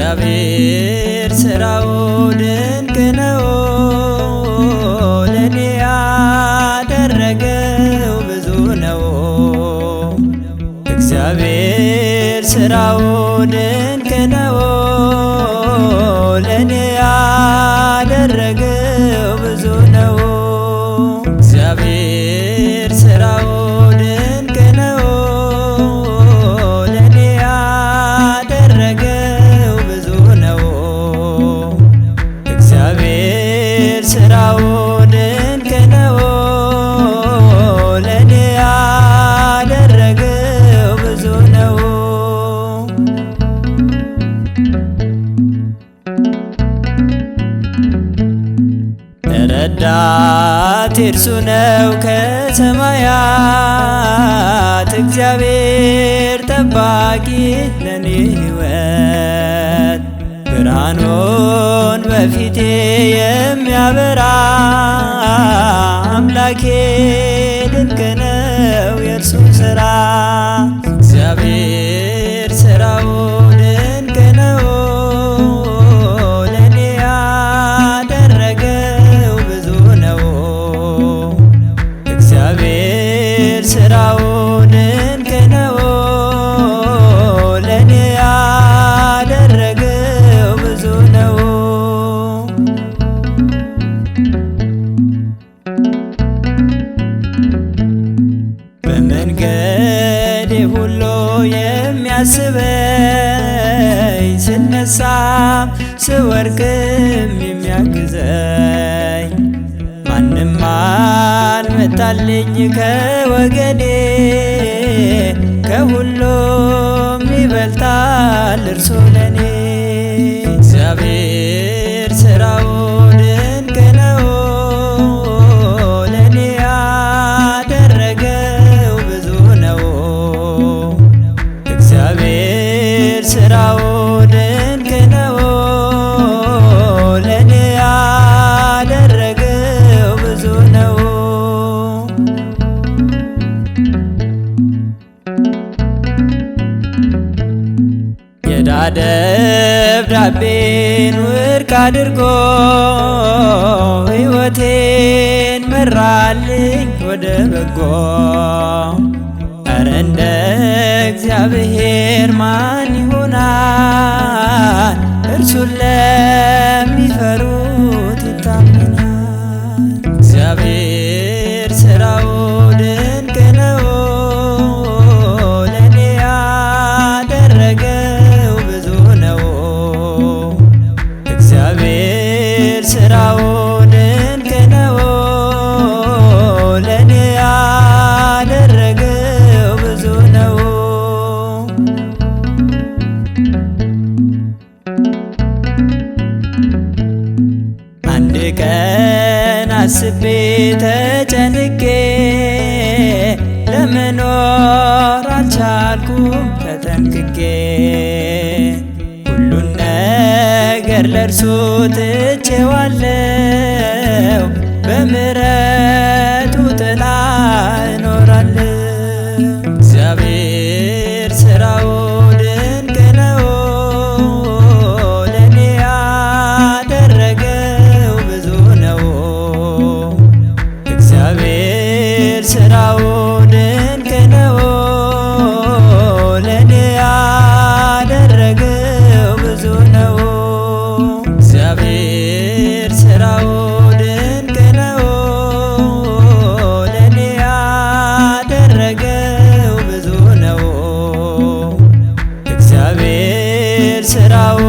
እግዚአብሔር ሥራው ድንቅ ነው። ለኔ ያደረገው ብዙ ነው። እግዚአብሔር ሥራው ድንቅ ነው። ለኔ ያደረገው ብዙ ነው። እግዚአብሔር ሥራው ድንቅ ነው። ለኔ ያደረገው ብዙ ነው። እግዚአብሔር ሥራው ድንቅ ነው። ለኔ ያደረገው ብዙ ነው። ረዳቴ እርሱ ነው ከሰማያት እግዚአብሔር ጠባቂ ለኔ ሕይወት ብርሃኑን በፊቴ የሚያበራ አምላኬ ድንቅ ነው የእርሱ ሥራ። እግዚአብሔር ሥራው ድንቅ ነው። ለኔ ያደረገው ብዙ ነው። እግዚአብሔር ሥራው ድንቅ ነው። ለኔ ያደረገው ብዙ ነው። በመንገዴ ሁሉ የሚያስበኝ ስነሳም ስወድቅም የሚያግዘኝ ማንም አልመጣልኝ ከወገኔ ከሁሉም ይበልጣል እርሱ ለኔ። እግዚአብሔር ሥራው ድንቅ ነው። ለኔ ያደረገው ብዙ ነው። እግዚአብሔር ሥራው ድንቅ ነው። ለኔ ያደረገው ብዙ ነው። የዕዳ ደብዳቤን ውድቅ አድርጎ ሕይወቴን መራልኝ ወደ በጎ። ኧረ እንደ እግዚአብሔር ማን ይሆናል? እርሱን ለሚፈሩት ይታመናል። እግዚአብሔር ሥራው ድንቅ ነው። ለኔ ያደረገው ብዙ ነው። እግዚአብሔር ሥራው ድንቅ ነው። ለኔ ያደረገው ብዙ ነው። አንድ ቀን አስቤ ተጨንቄ ለመኖር አልቻልኩም ተጠንቅቄ። ሁሉን ነገር ለእርሱ ትቼዋለሁ በምሕረቱ ጥላ እኖራለሁ። እግዚአብሔር ሥራው ድንቅ ነው። ለኔ ያደረገው ብዙ ነው። እግዚአብሔር ሥራው ድንቅ ነው። ለኔ ያደረገው ብዙ ነው። እግዚአብሔር ሥራው ድንቅ ነው። ለኔ ያደረገው ብዙ ነው። እግዚአብሔር ሥራው